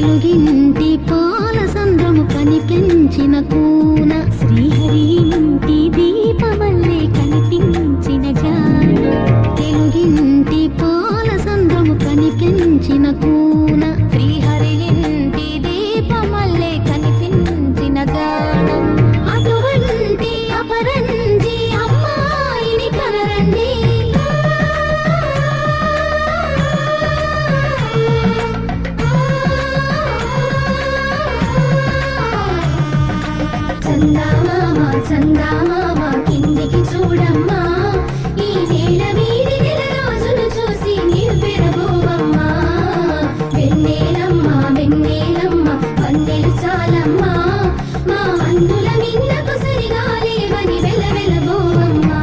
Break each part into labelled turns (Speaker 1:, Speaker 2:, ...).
Speaker 1: తెలుగింటి పాల సంద్రము కనిపించిన కూన శ్రీహరి ఇంటి దీపమల్లే కనిపించిన జాన తెలుగింటి పాల సంద్రము కనిపించిన కూన శ్రీహరి ఇంటి దీపమల్లే కనిపించిన జాన అటువంటి అపరంజి అమ్మాయిని కనరండి చందామామ కిందికి చూడమ్మా ఈ నేల వీధి నెల రోజులు చూసి నీవు పెరగోవమ్మా వెన్నెలమ్మ వెన్నెలమ్మ వన్నెలు చాలమ్మా మా అందుల మిన్నకు సరిగా లేవని వెలవెలబోవమ్మా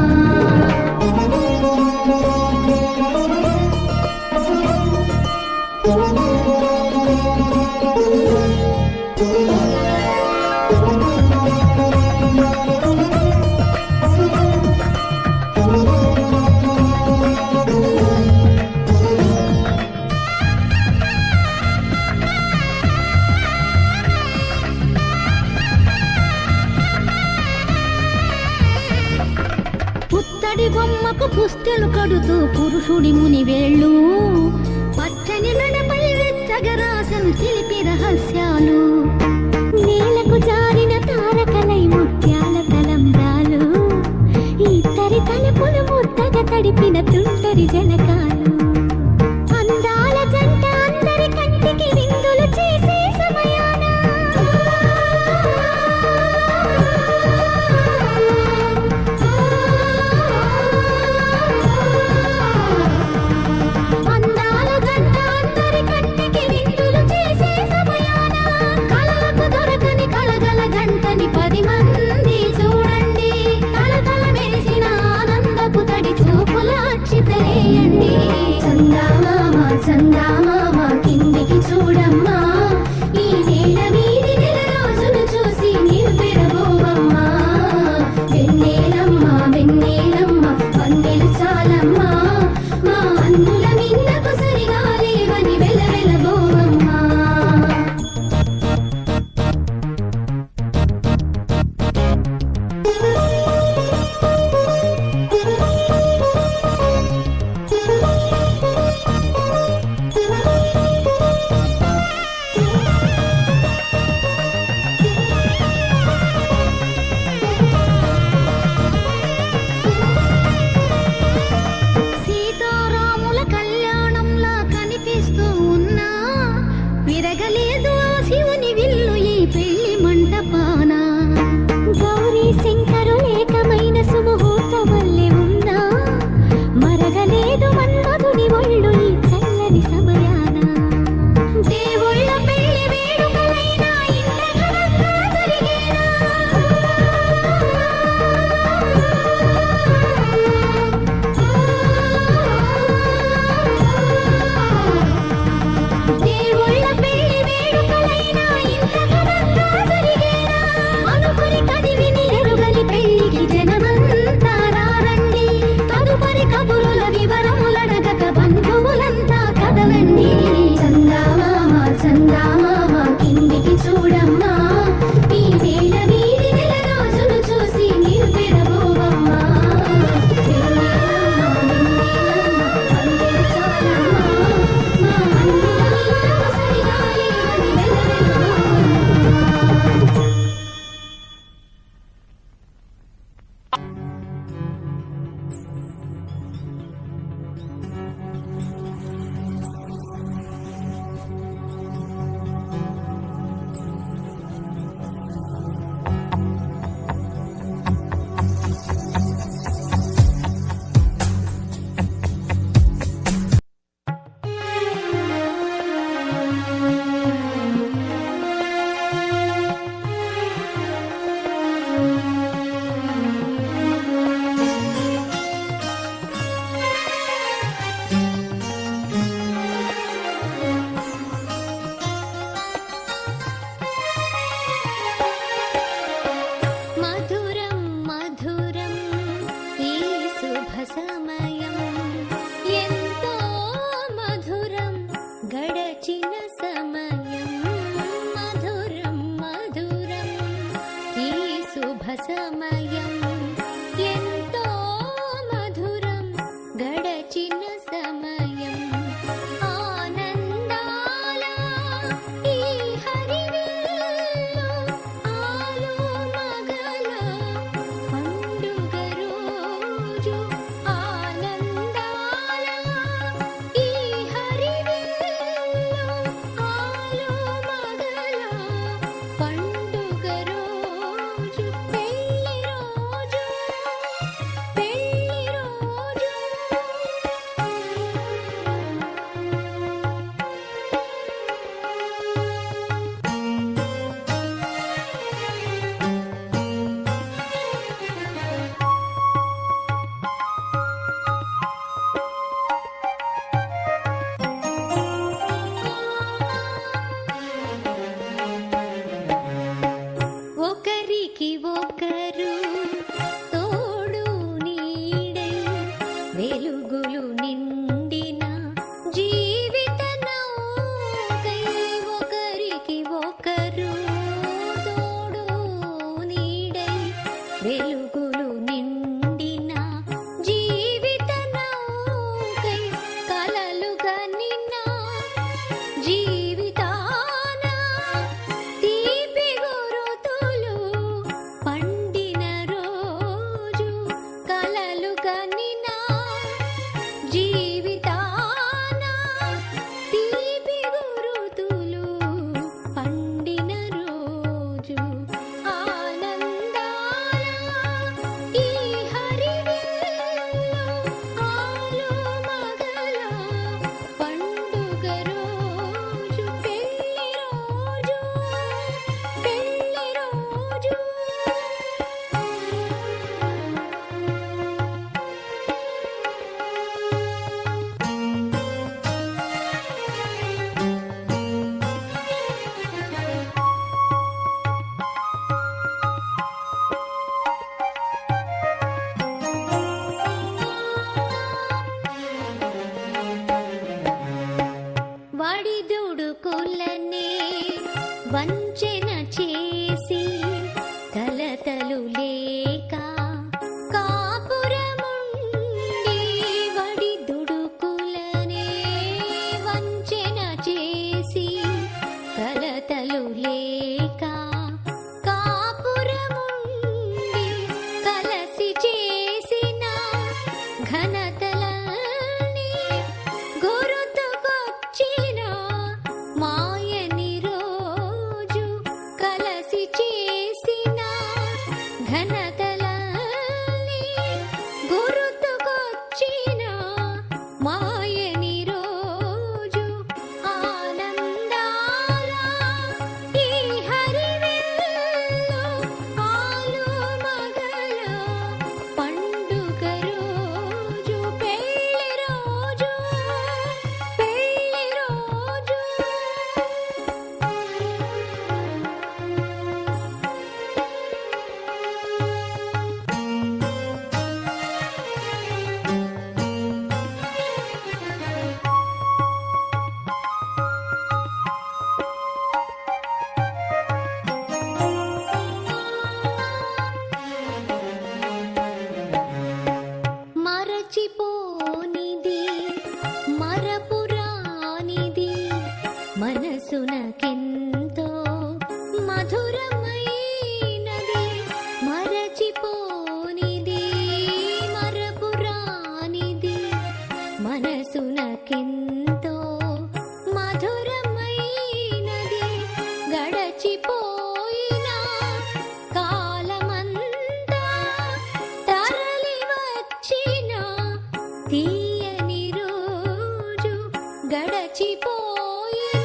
Speaker 1: పుత్తడి బొమ్మకు పుస్తెలు కడుతూ పురుషుడి ముని వేళ్ళు పచ్చని నడపై వెచ్చగరాసను చిలిపి రహస్యాలు నేలకు జారిన తారకలై ముత్యాల తలంబ్రాలు ఇద్దరి తలుపులు ముద్దగా తడిపిన తుంటరి జలకాలు అందాల జంట అందరి కంటికి విందులు చేసే సమయాన చందామామ కిందికి చూడమ్మా ఈ నేల వీధి నెల రోజులు చూసి నీవు పెరగోవమ్మా వెన్నెలమ్మ వెన్నెలమ్మ వన్నెలు చాలమ్మా మా అందుల మిన్నకు సరిగా లేవని వెలవెలబోవమ్మా విరగలేదు ఆ శివుని విల్లు ఈ పెళ్లి మంటపాన గౌరీ శంకరులేకమైన సుముహూర్త వల్లే ఉన్నా మరగలేదు మన్మధుని ఒళ్ళు ఈ చల్లని సమయాన దేవుళ్ళ పెళ్లి వేడుకలైనా ఇంత ఘనంగా జరిగేనా చందామామ కిందికి చూడమ్మా ఈ నేల వీధి నెల రోజులు చూసి నీవు పెరగోవమ్మా గడచిన సమయం వడిదుడుకులనే వంచెన చేసి కలతలు లేక కాపురముండి వడిదుడుకులనే వంచెన చేసి కలతలు లేక కాపురముండి కలసి చేసిన ఘనతలన్నీ గుర్తుకొచ్చిన మాయని రోజు కలసి చేసిన ఘనతలన్నీ గుర్తుకొచ్చిన మాయని రోజు ఆనందాల ఈ హరివిల్లు ఆలు మగల పండుగ రోజు పెళ్లి రోజు పెళ్లి రోజు. మరచిపోనిది మరపురానిది మనసునకెంతో మధురమైనది. మరచిపోనిది మరపురానిది మనసునకెంతో మధురమైనది. గడచిపోయిన కాలమంతా తరలి వచ్చిన తీయని రోజు గడచిపోయిన